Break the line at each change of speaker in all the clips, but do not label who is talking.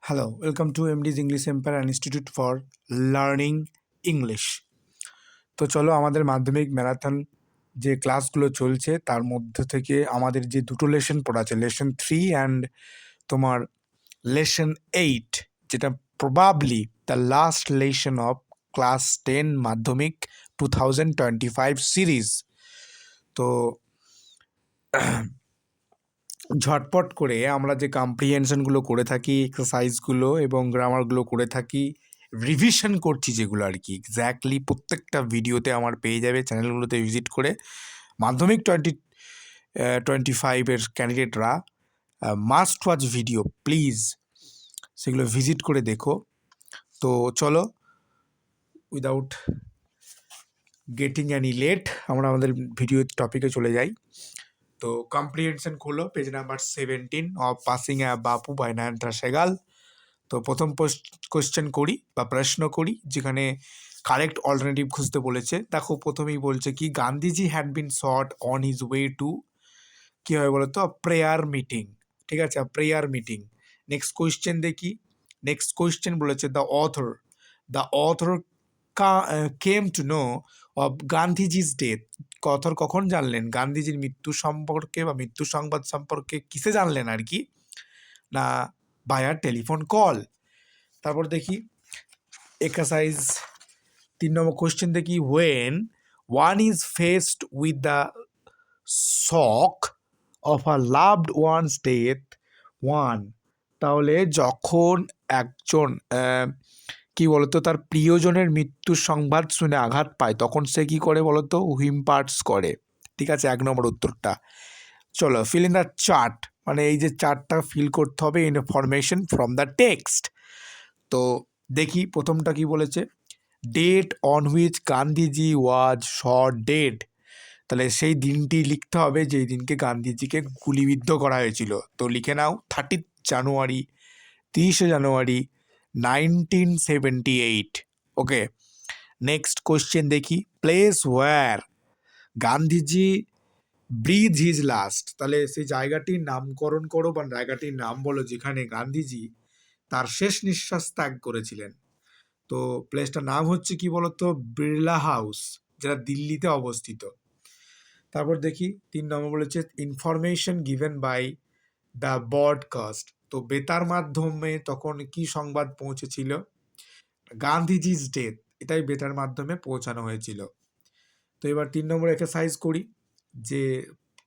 Hello, welcome to MD's English empire institute for learning English. তো চলো আমাদের মাধ্যমিক ম্যারাথন যে ক্লাসগুলো চলছে তার মধ্যে থেকে আমাদের যে দুটো লেসন পড়া আছে, লেসন 3 অ্যান্ড তোমার লেসন 8, যেটা probably the last lesson of class 10 মাধ্যমিক 2025 সিরিজ। তো ঝটপট করে আমরা যে কম্প্রিহেনশনগুলো করে থাকি, এক্সারসাইজগুলো এবং গ্রামারগুলো করে থাকি, রিভিশন করছি যেগুলো আর কি, এক্স্যাক্টলি প্রত্যেকটা ভিডিওতে আমার পেয়ে যাবে চ্যানেলগুলোতে ভিজিট করে। মাধ্যমিক 2025-এর ক্যান্ডিডেটরা মাস্ট ওয়াচ ভিডিও, প্লিজ সেগুলো ভিজিট করে দেখো। তো চলো, উইদাউট গেটিং অ্যানি লেট আমরা আমাদের ভিডিও টপিকে চলে যাই। তো কম্প্রিহেনশন খোলো, page number 17 of passing uh Bapu by নয়নতারা সেগাল। তো প্রথম কোশ্চেন করি বা প্রশ্ন করি, যেখানে কারেক্ট অল্টারনেটিভ খুঁজতে বলেছে। দেখো প্রথমেই বলছে কি, Gandhiji had been shot on his way to, কী হবে বলো তো, প্রেয়ার মিটিং। ঠিক আছে, প্রেয়ার মিটিং। নেক্সট কোয়েশ্চেন দেখি। নেক্সট কোয়েশ্চেন বলেছে the author came to know of Gandhiji's death. Author কখন জানলেন গান্ধীজির মৃত্যু সম্পর্কে বা মৃত্যু সংবাদ সম্পর্কে? কিসে জানলেন আর কি না, বায়া টেলিফোন কল। তারপর দেখি এক্সারসাইজ 3 নম্বর কোয়েশ্চেন দেখি, when one is faced with the shock of a loved one's death one. তাহলে যখন একজন কি বলতো তার প্রিয়জনের মৃত্যুর সংবাদ শুনে আঘাত পায়, তখন সে কি করে বলতো? হুইম্পার্স করে। ঠিক আছে, 1 নম্বর উত্তরটা। চলো, ফিল ইন দ্য চার্ট, মানে এই যে চার্টটা ফিল করতে হবে ইনফরমেশন ফ্রম দ্য টেক্সট। তো দেখি প্রথমটা কি বলেছে, date on which Gandhiji was shot dead. তাহলে সেই দিনটি লিখতে হবে যেই দিনকে গান্ধীজিকে গুলিবিদ্ধ করা হয়েছিল। তো লিখে নাও 30 জানুয়ারি, 30শে জানুয়ারি 1978। ওকে, নেক্সট কোয়েশ্চেন দেখি, place where Gandhiji breathe his last. তাহলে সেই জায়গাটির নামকরণ করো বা জায়গাটির নাম বলো যেখানে গান্ধীজি তার শেষ নিঃশ্বাস ত্যাগ করেছিলেন। তো প্লেসটার নাম হচ্ছে কি বলতো? বিড়লা হাউস, যেটা দিল্লিতে অবস্থিত। তারপর দেখি 3 নম্বর বলেছে information given by the broadcast. তো বেতার মাধ্যমে তখন কি সংবাদ পৌঁছেছিল? গান্ধীজিজ ডেথ, এটাই বেতার মাধ্যমে পৌঁছানো হয়েছিল। তো এবার 3 নম্বর এক্সারসাইজ করি, যে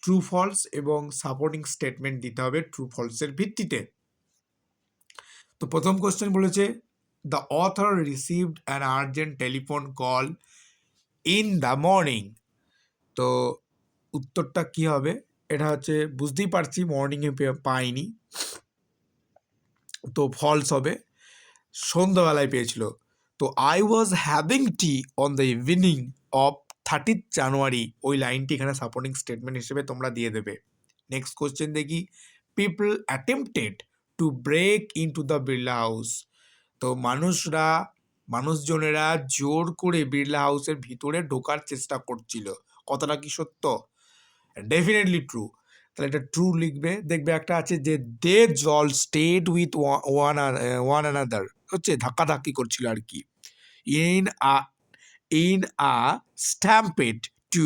ট্রু ফলস এবং সাপোর্টিং স্টেটমেন্ট দিতে হবে ট্রু ফলসের ভিত্তিতে। তো প্রথম কোশ্চেন বলেছে the author received an urgent telephone call in the morning. তো উত্তরটা কি হবে? এটা হচ্ছে, বুঝতেই পারছি মর্নিংয়ে পাইনি, তো ফলস হবে, সন্ধ্যাবেলায় পেয়েছিল। তো I was having tea on the evening of 30th January, ওই লাইনটি এখানে সাপোর্টিং স্টেটমেন্ট হিসেবে তোমরা দিয়ে দেবে। নেক্সট কোশ্চেন দেখি, people attempted to break into the Birla house. তো মানুষজনেরা জোর করে বিড়লা হাউসের ভিতরে ঢোকার চেষ্টা করছিল। কথাটা কি সত্য? Definitely true. তাহলে এটা ট্রু লিখবে। দেখবে একটা আছে যে দে জল স্টেড উইথ ওয়ান অ্যানাদার, হচ্ছে ধাক্কাধাক্কি করছিল আর কি। In a stampede to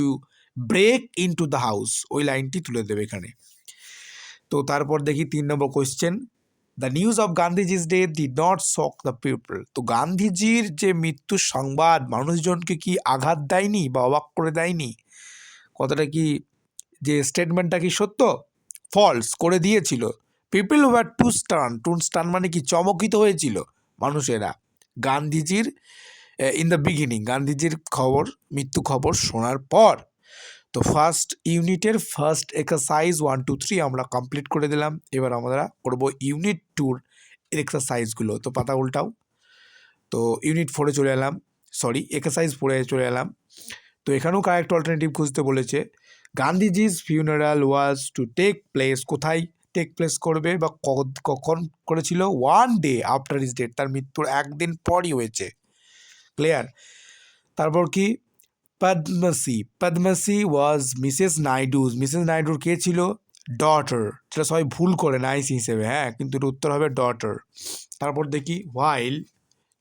break into the house, ওই লাইনটি তুলে দেবে এখানে। তো তারপর দেখি 3 নম্বর question, the news of Gandhiji's death did not shock the people. তো গান্ধীজির যে মৃত্যুর সংবাদ মানুষজনকে কি আঘাত দেয়নি বা অবাক করে দেয়নি? কথাটা কি, যে স্টেটমেন্টটা কি সত্য? ফলস করে দিয়েছিল। পিপল ওয়ার টু স্টান মানে কি, চমকিত হয়েছিল মানুষেরা গান্ধীজির ইন দ্য বিগিনিং, গান্ধীজির মৃত্যু খবর শোনার পর। তো ফার্স্ট ইউনিটের ফার্স্ট এক্সারসাইজ 1, 2, 3 আমরা কমপ্লিট করে দিলাম। এবার আমরা করবো ইউনিট 2 এক্সারসাইজগুলো। তো পাতা উল্টাও। তো ইউনিট 4-এ চলে এলাম, সরি এক্সারসাইজ 4-এ চলে এলাম। তো এখানেও কারেক্ট অল্টারনেটিভ খুঁজতে বলেছে। Gandhiji's funeral was to take place, কোথায় টেক প্লেস করবে বা কখন করেছিল? 1 ডে আফটার হিজ ডেথ, তার মৃত্যুর 1 দিন পরই হয়েছে। ক্লিয়ার? তারপর কি, পদ্মশ্রী ওয়াজ মিসেস নাইডুর কে ছিল? ডটার, যেটা সবাই ভুল করে নাইস হিসেবে, হ্যাঁ, কিন্তু এর উত্তর হবে ডটার। তারপর দেখি হোয়াইল,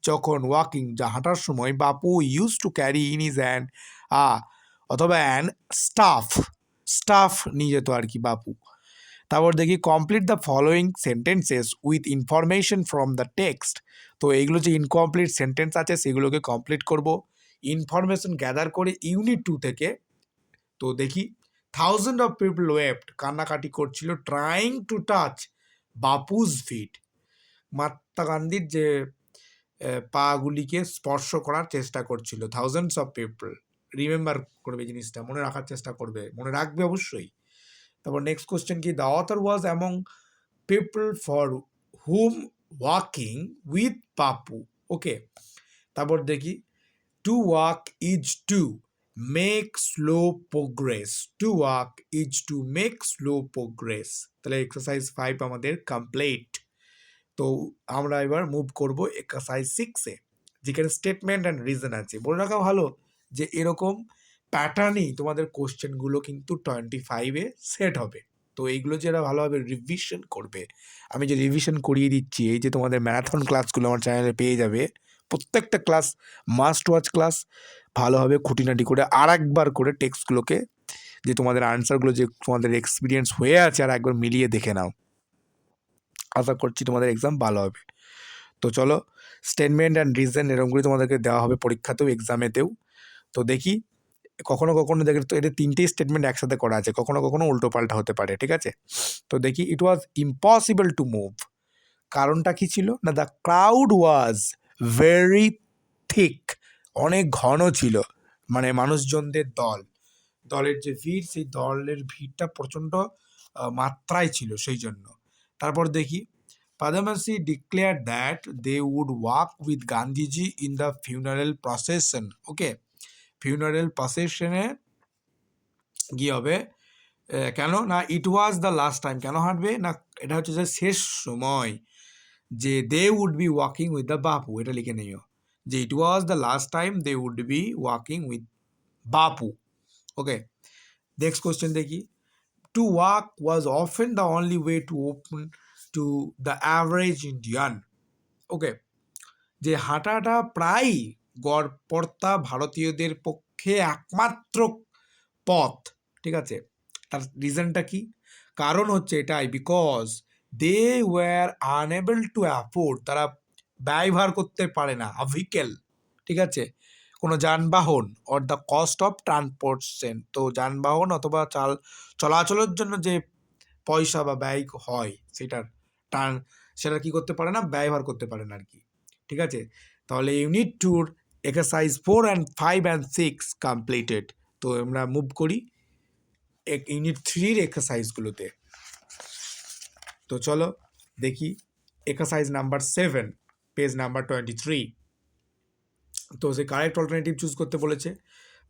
যখন ওয়াকিং, যা হাঁটার সময়, বাপু use to carry in is hand অথবা অ্যান স্টাফ নিয়ে যেত আর কি বাপু। তারপর দেখি complete the following sentences with information from the text. তো এইগুলো যে ইনকমপ্লিট সেন্টেন্স আছে সেগুলোকে কমপ্লিট করব ইনফরমেশন গ্যাদার করে ইউনিট 2 থেকে। তো দেখি থাউজেন্ড অফ পিপল ওয়েপ্ট, কান্নাকাটি করছিল, trying to touch Bapu's feet, Mahatma গান্ধীর যে পাগুলিকে স্পর্শ করার চেষ্টা করছিল। থাউজেন্ডস অফ পিপল, রিমেম্বার করবে জিনিসটা, মনে রাখার চেষ্টা করবে, মনে রাখবে অবশ্যই। তারপর নেক্সট কোশ্চেন কি, the author was among people for hmm walking with Bapu. ওকে, তারপর দেখি to walk is to make slow progress, to walk is to make slow progress. তাহলে এক্সারসাইজ 5 আমাদের কমপ্লিট। তো আমরা এবার মুভ করব এক্সারসাইজ 6-এ, যেখানে স্টেটমেন্ট অ্যান্ড রিজন আছে। বলে রাখা ভালো যে এরকম প্যাটার্নই তোমাদের কোশ্চেনগুলো কিন্তু 25-এ সেট হবে। তো এইগুলো যারা ভালোভাবে রিভিশন করবে, আমি যে রিভিশন করিয়ে দিচ্ছি, এই যে তোমাদের ম্যারাথন ক্লাসগুলো আমার চ্যানেলে পেয়ে যাবে, প্রত্যেকটা ক্লাস মাস্ট ওয়াচ ক্লাস, ভালোভাবে খুঁটিনাটি করে আর একবার করে টেক্সটগুলোকে, যে তোমাদের আনসারগুলো যে তোমাদের এক্সপিরিয়েন্স হয়ে আছে, আর একবার মিলিয়ে দেখে নাও। আশা করছি তোমাদের এক্সাম ভালো হবে। তো চলো, স্টেটমেন্ট অ্যান্ড রিজন এরকমগুলি তোমাদেরকে দেওয়া হবে পরীক্ষাতেও, এক্সামেতেও। তো দেখি কখনো কখনো দেখে, তো এদের 3টেই স্টেটমেন্ট একসাথে করা আছে, কখনো কখনো উল্টো পাল্টা হতে পারে, ঠিক আছে। তো দেখি, ইট ওয়াজ ইম্পসিবল টু মুভ, কারণটা কি ছিল না, the crowd was very thick, অনেক ঘন ছিল, মানে মানুষজনদের দলের যে ভিড়, সেই দলের ভিড়টা প্রচণ্ড মাত্রায় ছিল, সেই জন্য। তারপর দেখি Padamasi declared that they would walk with Gandhiji in the funeral procession. Okay, funeral procession-এ কি হবে, কেন না, it was the last time, কেন হাঁটবে না, এটা হচ্ছে যে শেষ সময়, যে they would be walking with the Bapu, এটা লিখে নিও, যে it was the last time they would be walking with Bapu. Okay, next question দেখি, to walk was often the only way to open to the average Indian. Okay, যে হাঁটাটা প্রায় গড়পড়তা ভারতীয়দের পক্ষে একমাত্র পথ, ঠিক আছে। তার রিজনটা কি, কারণ হচ্ছে এটাই, because they were unable to afford, তারা ব্যয়ভার করতে পারে না, ভেহিকেল, ঠিক আছে, কোনো যানবাহন, or the cost of transportation, তো যানবাহন অথবা চলাচলের জন্য যে পয়সা বা ব্যয় হয়, সেটা কি করতে পারে না, ব্যবহার করতে পারে না আর কি, ঠিক আছে। তাহলে unit 2 exercise 4 and 5 and 6 completed. তো আমরা মুভ করি ইউনিট 3-র এক্সারসাইজগুলোতে। তো চলো দেখি এক্সারসাইজ নাম্বার 7, পেজ নাম্বার 23। তো সে কারেক্ট অল্টারনেটিভ চুজ করতে বলেছে।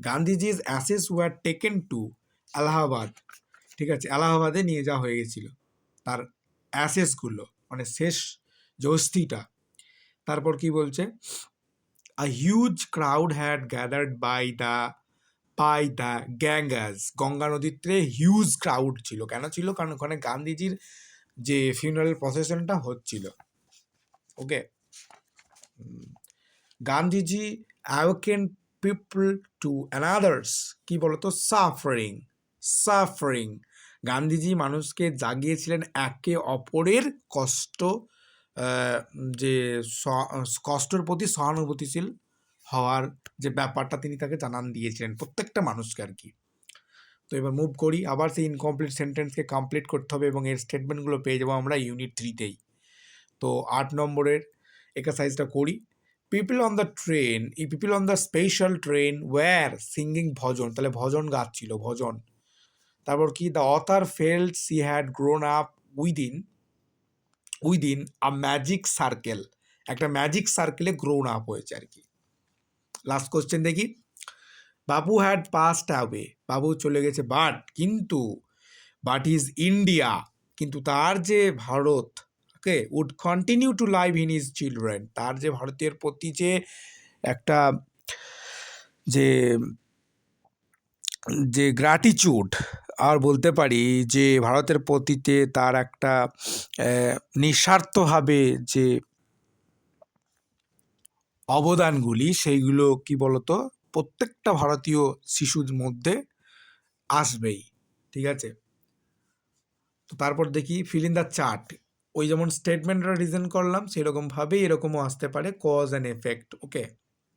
গান্ধীজির ashes were taken to Allahabad, ঠিক আছে, এলাহাবাদে নিয়ে যাওয়া হয়ে গেছিল তার অ্যাসেসগুলো, মানে শেষ যে অস্থিটা। তারপর কি বলছে, a huge crowd had gathered by the Ganges, Ganga নদীতে হিউজ ক্রাউড ছিল, কেন ছিল, কারণ ওখানে গান্ধীজির যে ফিউনারাল প্রসেশনটা হচ্ছিল। Okay, Gandhiji awaken people to another's, কি বলতো, সাফারিং, গান্ধীজি মানুষকে জাগিয়েছিলেন একে অপরের কষ্ট, যে কষ্টের প্রতি সহানুভূতিশীল হওয়ার যে ব্যাপারটা তিনি তাকে জানান দিয়েছিলেন প্রত্যেকটা মানুষকে আর কি। তো এবার মুভ করি, আবার সেই ইনকমপ্লিট সেন্টেন্সকে কমপ্লিট করতে হবে, এবং এর স্টেটমেন্টগুলো পেয়ে যাবো আমরা ইউনিট 3-তেই। তো 8 নম্বরের এক্সারসাইজটা করি। People on the special train were singing bhajan, তাহলে ভজন গাচ্ছিল, ভজন। তারপর কি, the author felt she had grown up within a magic circle, একটা ম্যাজিক সার্কেলে গ্রোন আপ হয়েছে আর কি। লাস্ট কোশ্চেন দেখি, বাবু হ্যাড পাসড অ্যাওয়ে, বাবু চলে গেছে, বাট ইজ ইন্ডিয়া, কিন্তু তার যে Bharat, okay, would continue to live in his children, তার যে ভারতের প্রতি যে একটা যে গ্র্যাটিচিউড, আর বলতে পারি যে ভারতের প্রতিতে তার একটা নিঃস্বার্থভাবে যে অবদানগুলি সেইগুলো কি বলতো প্রত্যেকটা ভারতীয় শিশুর মধ্যে আসবেই, ঠিক আছে। তো তারপর দেখি ফিল ইন দ্য চার্ট, ওই যেমন স্টেটমেন্টটা রিজন করলাম সেরকমভাবেই এরকমও আসতে পারে কজ অ্যান্ড এফেক্ট, ওকে।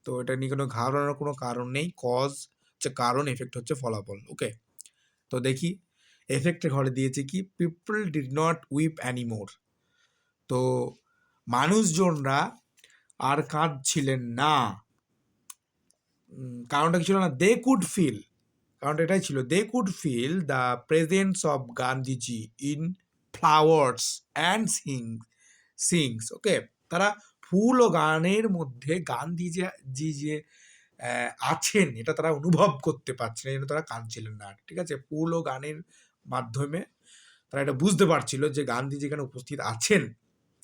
তো এটা নিয়ে কোনো ঘাবড়ানোর কোনো কারণ নেই, কজ হচ্ছে কারণ, এফেক্ট হচ্ছে ফলাফল, ওকে। তো দেখি এফেক্টের ঘরে দিয়েছে কি people did not weep anymore, তো মানুষজনরা আর কাঁদছিলেন না। কারণটা কি ছিল না, দে কুড ফিল, কারণটা এটাই ছিল, they could feel the presence of Gandhiji in flowers and sings, okay. তারা ফুল ও গানের মধ্যে গান্ধীজি যে আছেন এটা তারা অনুভব করতে পারছে না, এই জন্য তারা কাঁদছিলেন না, ঠিক আছে। ফুল ও গানের মাধ্যমে তারা এটা বুঝতে পারছিল যে গান্ধীজি এখানে উপস্থিত আছেন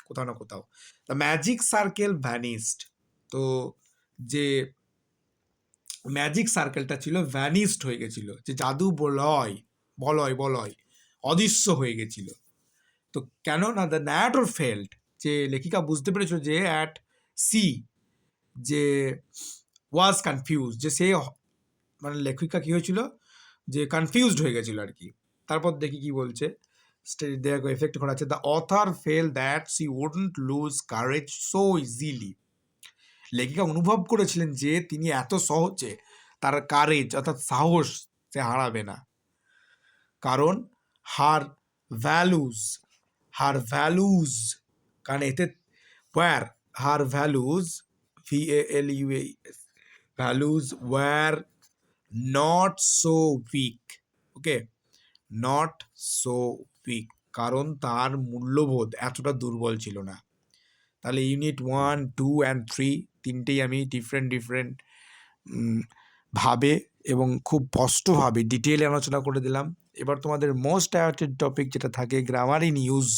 কোথাও না কোথাও। দ্য ম্যাজিক সার্কেল ভ্যানিসড, তো যে ম্যাজিক সার্কেলটা ছিল ভ্যানিসড হয়ে গেছিল, যে জাদু বলয় অদৃশ্য হয়ে গেছিল। তো কেন না, দ্য ন্যারেটর ফেল্ড, যে লেখিকা বুঝতে পেরেছিল যে অ্যাট সি, যে ওয়াজ কনফিউজ, যে সে মানে লেখিকা কি হয়েছিল, যে কনফিউজড হয়ে গেছিল আর কি। তারপর দেখি কি বলছে, দেখো এফেক্ট করা আছে, the author felt that she wouldn't lose courage so easily, লেখিকা অনুভব করেছিলেন যে তিনি এত সহজে তার কারেজ অর্থাৎ সাহস সে হারাবে না, কারণ ভ্যালুজ ভ্যালুজ, কারণ এতে were values values were not so weak, okay, not so weak, কারণ তার মূল্যবোধ এতটা দুর্বল ছিল না। তাহলে ইউনিট 1, 2 অ্যান্ড 3 তিনটেই আমি ডিফারেন্ট ভাবে এবং খুব স্পষ্টভাবে ডিটেলে আলোচনা করে দিলাম। এবার তোমাদের মোস্ট অ্যাওয়ার্টেড টপিক যেটা থাকে গ্রামার ইন ইউজ,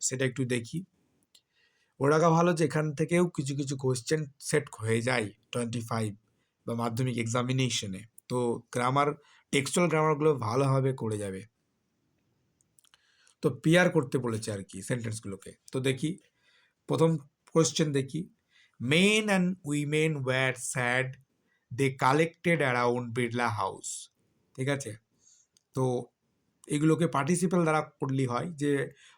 সেটা একটু দেখি। ওরাকা ভালো যে এখান থেকেও কিছু কিছু কোয়েশ্চেন সেট হয়ে যায় 25 বা মাধ্যমিক এক্সামিনেশনে, তো গ্রামার টেক্সচুয়াল গ্রামারগুলো ভালোভাবে করে যাবে। তো পেয়ার করতে বলেছে আর কি সেন্টেন্সগুলোকে। তো দেখি প্রথম কোয়েশ্চেন দেখি, men and women were sad they collected around Birla house, ঠিক আছে। তো এগুলোকে পার্টিসিপেল দ্বারা করলেই হয়, যে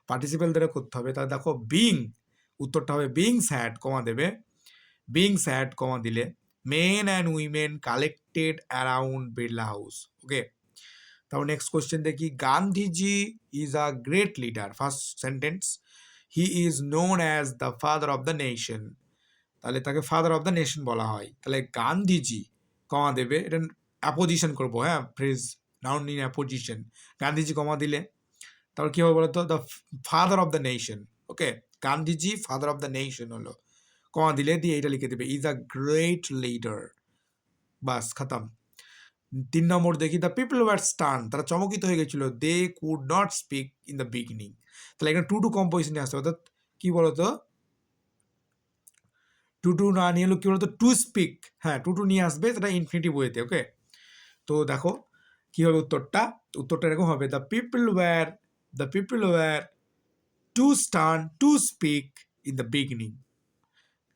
পার্টিসিপেল দ্বারা করতে হবে। তাহলে দেখো বিং, উত্তরটা হবে বিং স্যাড কমা দেবে, বিং স্যাড কমা দিলে men and women collected around Birla house, okay. তারপর নেক্সট কোয়েশ্চেন দেখি, Gandhiji is a great leader, first sentence, he is known as the father of the nation, তাহলে তাকে ফাদার অফ দ্য নেশন বলা হয়। তাহলে গান্ধীজি কমা দেবে, এটা অ্যাপোজিশন করবো, হ্যাঁ, phrase noun in apposition, Gandhiji comma দিলে তারপর কী হবে বলতো, the father of the nation, okay, Gandhiji father of the nation হলো, কমা দিলে দিয়ে এটা লিখে দেবে ইজ আ গ্রেট লিডার, বাস খতম। 3 নম্বর দেখি, দ্য পিপল ওয়ার স্টান, তারা চমকিত হয়ে গেছিল, they could not speak in the beginning, তাহলে এখানে টু কম্পোজিশনে আসতে, অর্থাৎ কী বলতো টু না নিয়ে হলো কী বলতো টু স্পিক, হ্যাঁ টু নিয়ে আসবে, সেটা ইনফিনিটিভ ওয়েতে, ওকে। তো দেখো কী হবে উত্তরটা এরকম হবে, the people were too stun to speak in the beginning.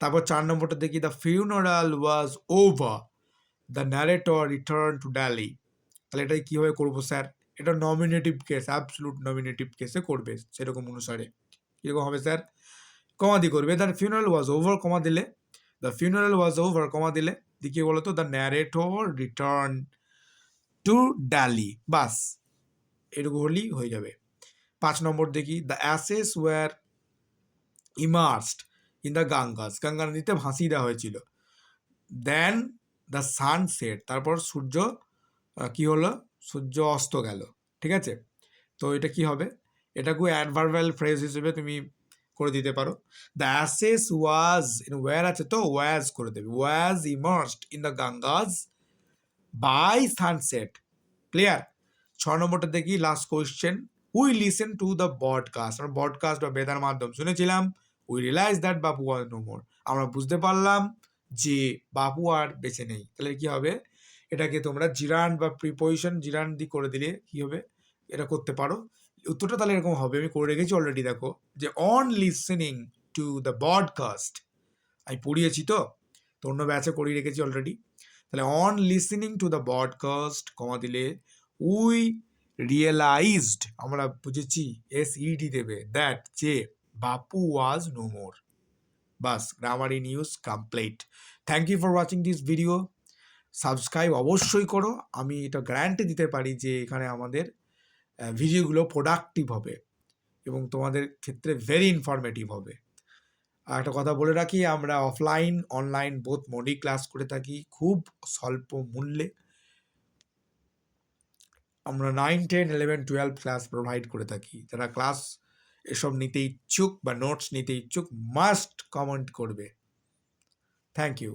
তারপর 4 নম্বরটা দেখি, the funeral was over, the narrator return to Delhi, তাহলে এটাই কীভাবে করবো স্যার, এটা নমিনেটিভ কেস, অ্যাবসলুট নমিনেটিভ কেসে করবে সেরকম অনুসারে। কীরকম হবে স্যার, কমা দিয়ে করবে, the funeral was over comma দিলে, the funeral was over comma দিলে দিয়ে কী বলতো, the narrator return to Delhi, বাস এটুকু হলেই হয়ে যাবে। 5 নম্বর দেখি, the ashes were immersed in the Ganga নদীতে ভাসিয়ে দেওয়া হয়েছিল, দেন দ্য সানসেট, তারপর সূর্য কি হলো, সূর্য অস্ত গেল, ঠিক আছে। তো এটা কি হবে, এটাকে অ্যাডভার্বাল ফ্রেজ হিসেবে তুমি করে দিতে পারো, দ্য অ্যাসেস ওয়াজ, ওয়্যার আছে তো ওয়াজ করে দেবে, was immersed in the Ganges by sunset, clear. 6 নম্বরটা দেখি last question, we listen to the broadcast, আমরা বডকাস্ট বা বেতার মাধ্যম শুনেছিলাম, we realise that Bapu was no মোর, আমরা বুঝতে পারলাম যে বাপু আর বেঁচে নেই, তাহলে কি হবে, এটাকে তোমরা জিরান্ড বা প্রিপোজিশন জিরান্ড দিয়ে করে দিলে কি হবে, এটা করতে পারো। উত্তরটা তাহলে এরকম হবে, আমি করে রেখেছি অলরেডি, দেখো যে on listening to the broadcast, আমি পড়িয়েছি তো অন্য ব্যাচে করিয়ে রেখেছি অলরেডি। তাহলে on listening to the broadcast comma দিলে উই রিয়েলাইজড, আমরা বুঝেছি, SED দেবে, দ্যাট যে বাপু ওয়াজ নো মোর। বাস, grammar in use complete. Thank you for watching this video. Subscribe অবশ্যই করো, আমি এটা গ্যারান্টি দিতে পারি যে এখানে আমাদের ভিডিওগুলো প্রোডাক্টিভ হবে এবং তোমাদের ক্ষেত্রে ভেরি ইনফরমেটিভ হবে। আর একটা কথা বলে রাখি, আমরা অফলাইন অনলাইন বোথ মোডেই ক্লাস করে থাকি খুব স্বল্প মূল্যে। আমরা 9, 10, 11, 12 ক্লাস প্রোভাইড করে থাকি। যারা ক্লাস এসব নিতে ইচ্ছুক বা নোটস নিতে ইচ্ছুক মাস্ট কমেন্ট করবে। Thank you.